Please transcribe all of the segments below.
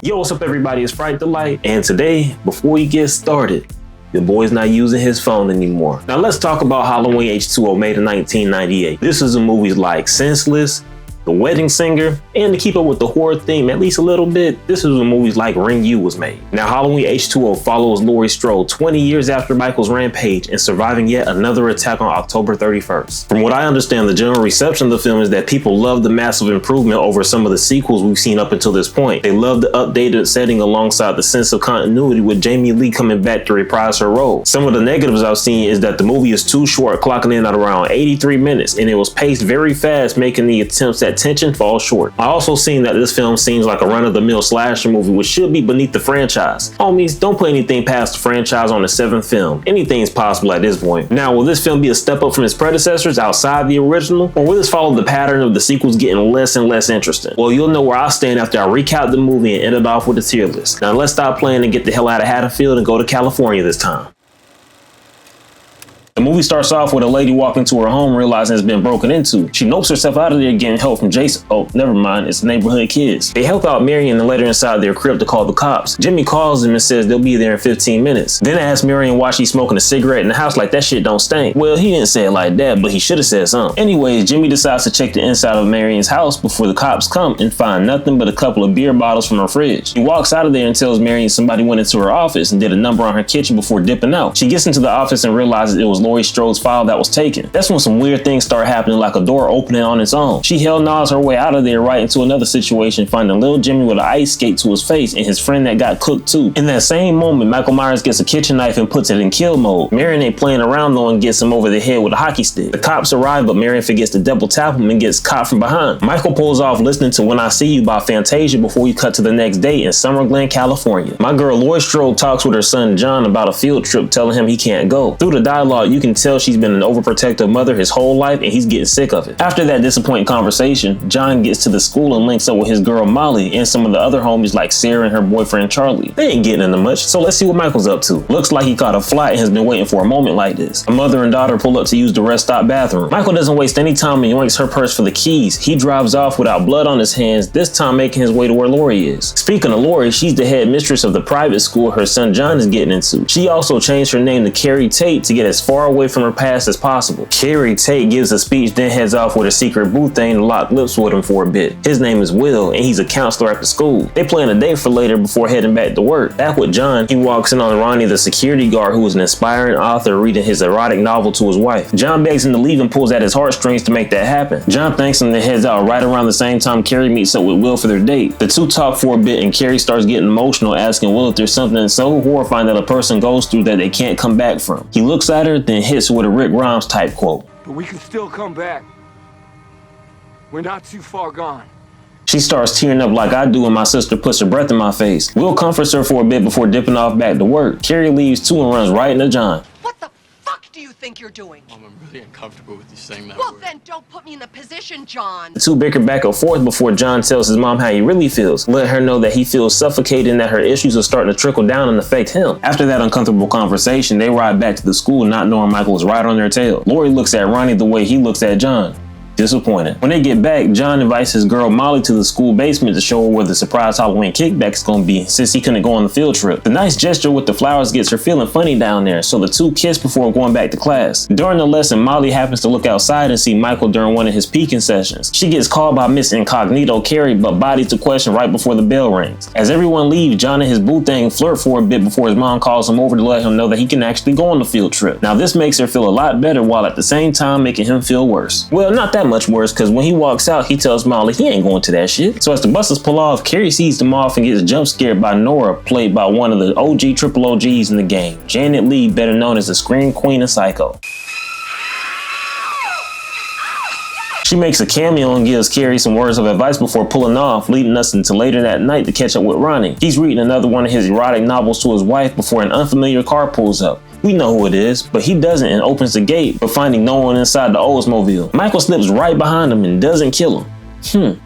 Yo, what's up everybody, it's Fright Delight, and today, before we get started, the boy's not using his phone anymore. Now let's talk about Halloween H20, made in 1998. This is in movies like Senseless, The Wedding Singer, and to keep up with the horror theme at least a little bit, this is when movies like Ring U was made. Now Halloween H20 follows Laurie Strode 20 years after Michael's rampage and surviving yet another attack on October 31st. From what I understand, the general reception of the film is that people love the massive improvement over some of the sequels we've seen up until this point. They love the updated setting alongside the sense of continuity with Jamie Lee coming back to reprise her role. Some of the negatives I've seen is that the movie is too short, clocking in at around 83 minutes, and it was paced very fast, making the attempts at tension fall short. I also seen that this film seems like a run-of-the-mill slasher movie which should be beneath the franchise. Homies, don't put anything past the franchise on the 7th film. Anything's possible at this point. Now, will this film be a step up from its predecessors outside the original, or will this follow the pattern of the sequels getting less and less interesting? Well, you'll know where I stand after I recap the movie and end it off with a tier list. Now let's stop playing and get the hell out of Haddonfield and go to California this time. The movie starts off with a lady walking to her home realizing it's been broken into. She nopes herself out of there getting help from Jason. Oh, never mind, it's the neighborhood kids. They help out Marion and let her inside their crib to call the cops. Jimmy calls them and says they'll be there in 15 minutes. Then asks Marion why she's smoking a cigarette in the house like that shit don't stink. Well, he didn't say it like that, but he should have said something. Anyways, Jimmy decides to check the inside of Marion's house before the cops come and find nothing but a couple of beer bottles from her fridge. He walks out of there and tells Marion somebody went into her office and did a number on her kitchen before dipping out. She gets into the office and realizes it was Laurie Strode's file that was taken. That's when some weird things start happening, like a door opening on its own. She hell nods her way out of there right into another situation, finding little Jimmy with an ice skate to his face and his friend that got cooked too. In that same moment, Michael Myers gets a kitchen knife and puts it in kill mode. Marion ain't playing around though and gets him over the head with a hockey stick. The cops arrive, but Marion forgets to double tap him and gets caught from behind. Michael pulls off listening to When I See You by Fantasia before we cut to the next day in Summer Glen, California. My girl Laurie Strode talks with her son John about a field trip, telling him he can't go. Through the dialogue, you can tell she's been an overprotective mother his whole life and he's getting sick of it. After that disappointing conversation, John gets to the school and links up with his girl Molly and some of the other homies like Sarah and her boyfriend Charlie. They ain't getting into much, so let's see what Michael's up to. Looks like he caught a flight and has been waiting for a moment like this. A mother and daughter pull up to use the rest stop bathroom. Michael doesn't waste any time and yoinks her purse for the keys. He drives off without blood on his hands, this time making his way to where Laurie is. Speaking of Laurie, she's the head mistress of the private school her son John is getting into. She also changed her name to Carrie Tate to get as far away from her past as possible. Carrie Tate gives a speech, then heads off with a secret boo thing to lock lips with him for a bit. His name is Will, and he's a counselor at the school. They plan a date for later before heading back to work. Back with John, he walks in on Ronnie, the security guard, who is an aspiring author reading his erotic novel to his wife. John begs him to leave and pulls at his heartstrings to make that happen. John thanks him and heads out right around the same time Carrie meets up with Will for their date. The two talk for a bit and Carrie starts getting emotional, asking Will if there's something so horrifying that a person goes through that they can't come back from. He looks at her, then hits her with a Rick Grimes type quote. But we can still come back. We're not too far gone. She starts tearing up like I do and my sister puts her breath in my face. Will comforts her for a bit before dipping off back to work. Carrie leaves too and runs right into John. What the fuck do you think you're doing? Mom, I'm really uncomfortable with you saying that Well, word. then don't put me in the position, John. The two bicker back and forth before John tells his mom how he really feels, letting her know that he feels suffocated and that her issues are starting to trickle down and affect him. After that uncomfortable conversation, they ride back to the school not knowing Michael is right on their tail. Laurie looks at Ronnie the way he looks at John. Disappointed. When they get back, John invites his girl Molly to the school basement to show her where the surprise Halloween kickback is going to be since he couldn't go on the field trip. The nice gesture with the flowers gets her feeling funny down there, so the two kiss before going back to class. During the lesson, Molly happens to look outside and see Michael during one of his peeking sessions. She gets called by Miss Incognito Carrie but bodies the question right before the bell rings. As everyone leaves, John and his boo thing flirt for a bit before his mom calls him over to let him know that he can actually go on the field trip. Now this makes her feel a lot better while at the same time making him feel worse. Well, not that much worse, because when he walks out, he tells Molly he ain't going to that shit. So as the buses pull off, Carrie sees them off and gets jump scared by Nora, played by one of the OG triple OGs in the game, Janet Leigh, better known as the Scream Queen of Psycho. She makes a cameo and gives Carrie some words of advice before pulling off, leading us until later that night to catch up with Ronnie. He's reading another one of his erotic novels to his wife before an unfamiliar car pulls up. We know who it is, but he doesn't and opens the gate, but finding no one inside the Oldsmobile. Michael slips right behind him and doesn't kill him.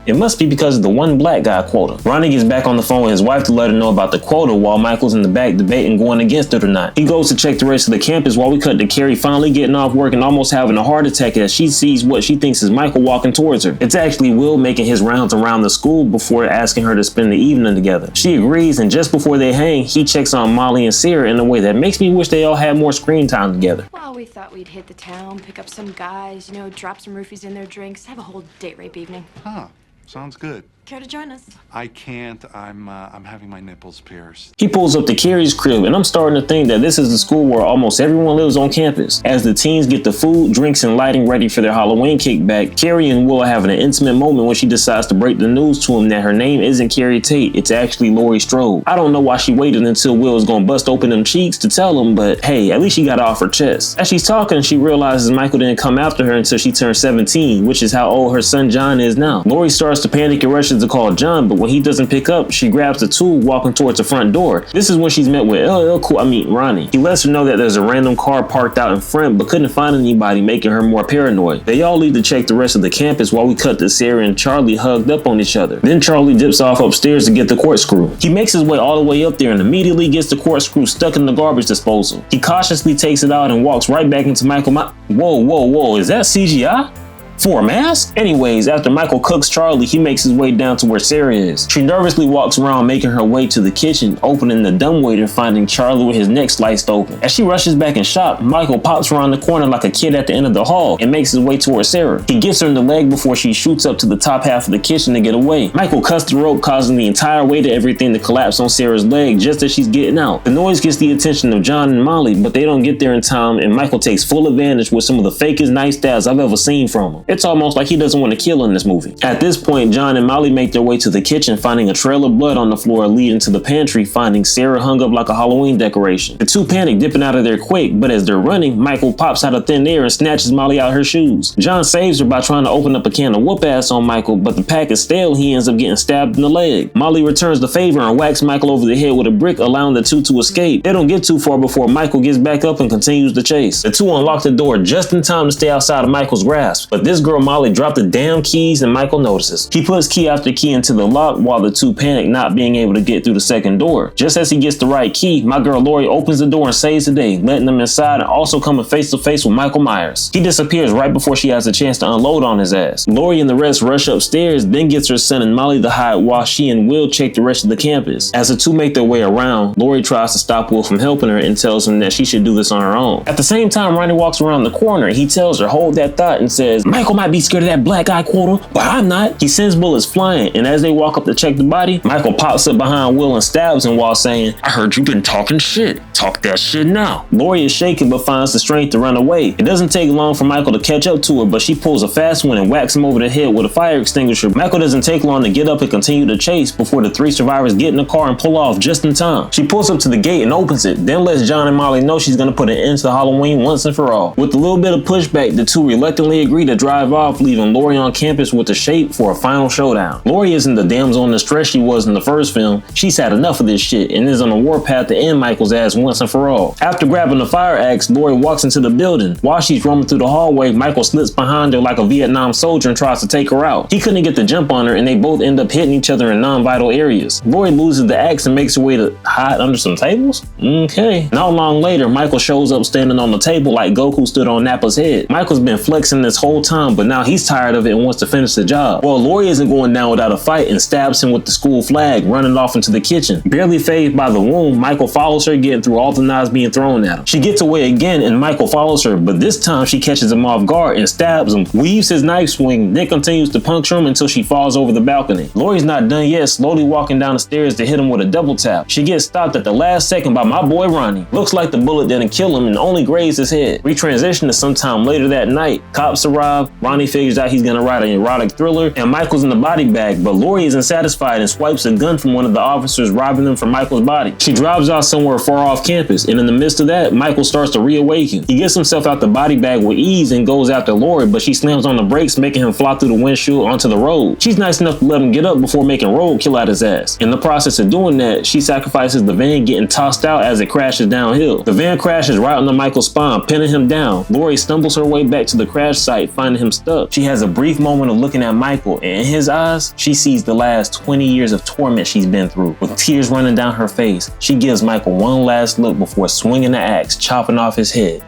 It must be because of the one black guy quota. Ronnie gets back on the phone with his wife to let her know about the quota while Michael's in the back debating going against it or not. He goes to check the rest of the campus while we cut to Carrie finally getting off work and almost having a heart attack as she sees what she thinks is Michael walking towards her. It's actually Will making his rounds around the school before asking her to spend the evening together. She agrees, and just before they hang, he checks on Molly and Sarah in a way that makes me wish they all had more screen time together. Well, we thought we'd hit the town, pick up some guys, drop some roofies in their drinks, have a whole date rape evening. Huh, sounds good. Care to join us? I can't. I'm having my nipples pierced. He pulls up to Carrie's crib, and I'm starting to think that this is the school where almost everyone lives on campus. As the teens get the food, drinks, and lighting ready for their Halloween kickback, Carrie and Will are having an intimate moment when she decides to break the news to him that her name isn't Carrie Tate, it's actually Laurie Strode. I don't know why she waited until Will was gonna bust open them cheeks to tell him, but hey, at least she got it off her chest. As she's talking, she realizes Michael didn't come after her until she turned 17, which is how old her son John is now. Laurie starts to panic and rushes to call John, but when he doesn't pick up, she grabs the tool walking towards the front door. This is when she's met with Ronnie. He lets her know that there's a random car parked out in front but couldn't find anybody, making her more paranoid. They all leave to check the rest of the campus while we cut to Sarah and Charlie hugged up on each other. Then Charlie dips off upstairs to get the corkscrew. He makes his way all the way up there and immediately gets the corkscrew stuck in the garbage disposal. He cautiously takes it out and walks right back into Michael. Whoa, is that CGI? For a mask? Anyways, after Michael cooks Charlie, he makes his way down to where Sarah is. She nervously walks around making her way to the kitchen, opening the dumbwaiter and finding Charlie with his neck sliced open. As she rushes back in shock, Michael pops around the corner like a kid at the end of the hall and makes his way towards Sarah. He gets her in the leg before she shoots up to the top half of the kitchen to get away. Michael cuts the rope, causing the entire weight of everything to collapse on Sarah's leg just as she's getting out. The noise gets the attention of John and Molly, but they don't get there in time, and Michael takes full advantage with some of the fakest knife stabs I've ever seen from him. It's almost like he doesn't want to kill in this movie. At this point, John and Molly make their way to the kitchen, finding a trail of blood on the floor leading to the pantry, finding Sarah hung up like a Halloween decoration. The two panic, dipping out of there quick, but as they're running, Michael pops out of thin air and snatches Molly out her shoes. John saves her by trying to open up a can of whoop ass on Michael, but the pack is stale. He ends up getting stabbed in the leg. Molly returns the favor and whacks Michael over the head with a brick, allowing the two to escape. They don't get too far before Michael gets back up and continues the chase. The two unlock the door just in time to stay outside of Michael's grasp, but this girl Molly dropped the damn keys and Michael notices. He puts key after key into the lock while the two panic, not being able to get through the second door. Just as he gets the right key, my girl Laurie opens the door and saves the day, letting them inside and also coming face to face with Michael Myers. He disappears right before she has a chance to unload on his ass. Laurie and the rest rush upstairs, then gets her son and Molly to hide while she and Will check the rest of the campus. As the two make their way around, Laurie tries to stop Will from helping her and tells him that she should do this on her own. At the same time, Ronnie walks around the corner. He tells her, hold that thought, and says, Michael might be scared of that black guy quota, but I'm not. He sends bullets flying, and as they walk up to check the body, Michael pops up behind Will and stabs him while saying, I heard you been talking shit. Talk that shit now. Laurie is shaken but finds the strength to run away. It doesn't take long for Michael to catch up to her, but she pulls a fast one and whacks him over the head with a fire extinguisher. Michael doesn't take long to get up and continue to chase before the three survivors get in the car and pull off just in time. She pulls up to the gate and opens it, then lets John and Molly know she's gonna put an end to Halloween once and for all. With a little bit of pushback, the two reluctantly agree to drive off, leaving Laurie on campus with the shape for a final showdown. Laurie isn't the damsel in distress she was in the first film. She's had enough of this shit and is on a warpath to end Michael's ass once and for all. After grabbing the fire axe, Laurie walks into the building. While she's roaming through the hallway, Michael slips behind her like a Vietnam soldier and tries to take her out. He couldn't get the jump on her and they both end up hitting each other in non-vital areas. Laurie loses the axe and makes her way to hide under some tables? Okay. Not long later, Michael shows up standing on the table like Goku stood on Nappa's head. Michael's been flexing this whole time, but now he's tired of it and wants to finish the job. Well, Laurie isn't going down without a fight and stabs him with the school flag, running off into the kitchen. Barely fazed by the wound, Michael follows her, getting through all the knives being thrown at him. She gets away again and Michael follows her, but this time she catches him off guard and stabs him, weaves his knife swing, then continues to puncture him until she falls over the balcony. Laurie's not done yet, slowly walking down the stairs to hit him with a double tap. She gets stopped at the last second by my boy Ronnie. Looks like the bullet didn't kill him and only grazed his head. We transition to sometime later that night. Cops arrive, Ronnie figures out he's gonna write an erotic thriller, and Michael's in the body bag, but Laurie isn't satisfied and swipes a gun from one of the officers, robbing them from Michael's body. She drives out somewhere far off campus, and in the midst of that, Michael starts to reawaken. He gets himself out the body bag with ease and goes after Laurie, but she slams on the brakes, making him fly through the windshield onto the road. She's nice enough to let him get up before making roadkill out his ass. In the process of doing that, she sacrifices the van, getting tossed out as it crashes downhill. The van crashes right on Michael's spine, pinning him down. Laurie stumbles her way back to the crash site, finding him stuck. She has a brief moment of looking at Michael, and in his eyes, she sees the last 20 years of torment she's been through. With tears running down her face, she gives Michael one last look before swinging the axe, chopping off his head,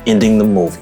ending the movie.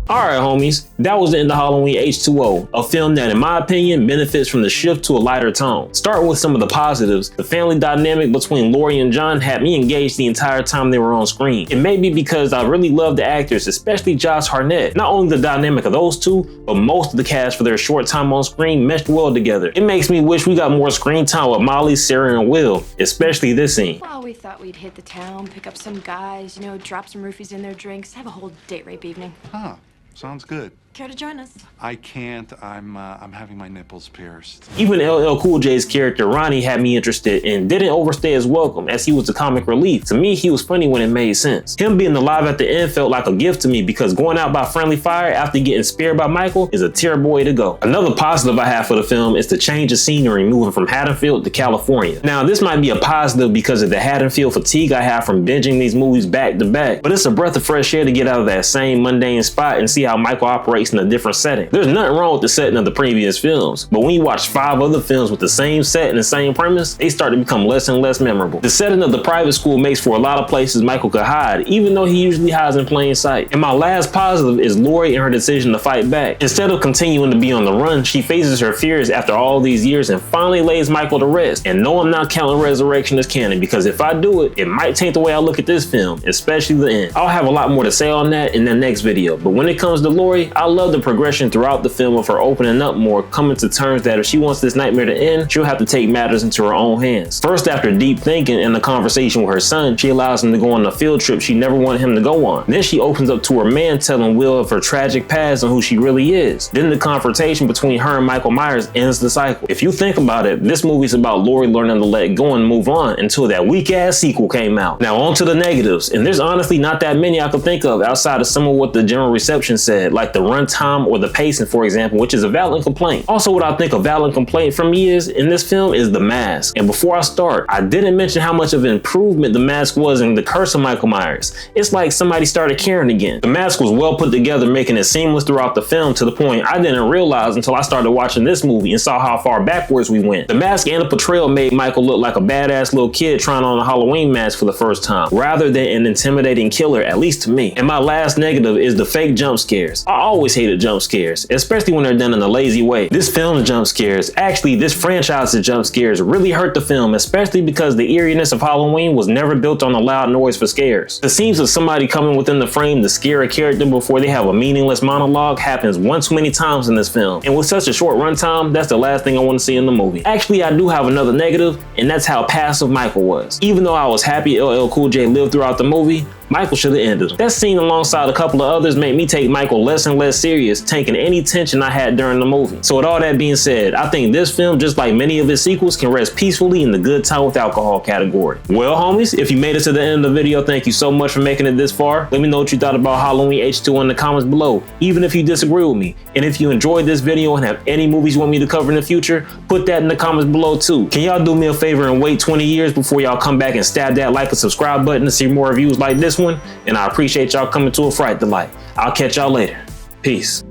Alright homies, that was the end of Halloween H20, a film that in my opinion benefits from the shift to a lighter tone. Starting with some of the positives, the family dynamic between Laurie and John had me engaged the entire time they were on screen. It may be because I really love the actors, especially Josh Hartnett. Not only the dynamic of those two, but most of the cast for their short time on screen meshed well together. It makes me wish we got more screen time with Molly, Sarah, and Will, especially this scene. Well, we thought we'd hit the town, pick up some guys, you know, drop some roofies in their drinks, have a whole date rape evening. Huh. Sounds good. Care to join us? I can't. I'm having my nipples pierced. Even LL Cool J's character Ronnie had me interested and didn't overstay his welcome, as he was the comic relief. To me, he was funny when it made sense. Him being alive at the end felt like a gift to me because going out by friendly fire after getting spared by Michael is a terrible way to go. Another positive I have for the film is the change of scenery moving from Haddonfield to California. Now, this might be a positive because of the Haddonfield fatigue I have from binging these movies back to back, but it's a breath of fresh air to get out of that same mundane spot and see how Michael operates in a different setting. There's nothing wrong with the setting of the previous films, but when you watch 5 other films with the same set and the same premise, they start to become less and less memorable. The setting of the private school makes for a lot of places Michael could hide, even though he usually hides in plain sight. And my last positive is Laurie and her decision to fight back. Instead of continuing to be on the run, she faces her fears after all these years and finally lays Michael to rest. And no, I'm not counting Resurrection as canon, because if I do it, it might taint the way I look at this film, especially the end. I'll have a lot more to say on that in the next video, but when it comes to Laurie, I love the progression throughout the film of her opening up more, coming to terms that if she wants this nightmare to end, she'll have to take matters into her own hands. First, after deep thinking and a conversation with her son, she allows him to go on a field trip she never wanted him to go on. Then she opens up to her man, telling Will of her tragic past and who she really is. Then the confrontation between her and Michael Myers ends the cycle. If you think about it, this movie's about Laurie learning to let go and move on until that weak-ass sequel came out. Now on to the negatives, and there's honestly not that many I could think of outside of some of what the general reception said, like the runtime or the pacing, for example, which is a valid complaint. Also, what I think a valid complaint from me is in this film is the mask. And before I start, I didn't mention how much of an improvement the mask was in The Curse of Michael Myers. It's like somebody started caring again. The mask was well put together, making it seamless throughout the film to the point I didn't realize until I started watching this movie and saw how far backwards we went. The mask and the portrayal made Michael look like a badass little kid trying on a Halloween mask for the first time, rather than an intimidating killer, at least to me. And my last negative is the fake jump scares. I always hated jump scares, especially when they're done in a lazy way. This film's jump scares, actually this franchise's jump scares, really hurt the film, especially because the eeriness of Halloween was never built on a loud noise for scares. The scenes of somebody coming within the frame to scare a character before they have a meaningless monologue happens one too many times in this film, and with such a short runtime, that's the last thing I want to see in the movie. Actually, I do have another negative, and that's how passive Michael was. Even though I was happy LL Cool J lived throughout the movie, Michael should have ended him. That scene alongside a couple of others made me take Michael less and less serious, taking any tension I had during the movie. So with all that being said, I think this film, just like many of its sequels, can rest peacefully in the good time with alcohol category. Well homies, if you made it to the end of the video, thank you so much for making it this far. Let me know what you thought about Halloween H20 in the comments below, even if you disagree with me. And if you enjoyed this video and have any movies you want me to cover in the future, put that in the comments below too. Can y'all do me a favor and wait 20 years before y'all come back and stab that like and subscribe button to see more reviews like this one? And I appreciate y'all coming to a Fright Delight. I'll catch y'all later. Peace.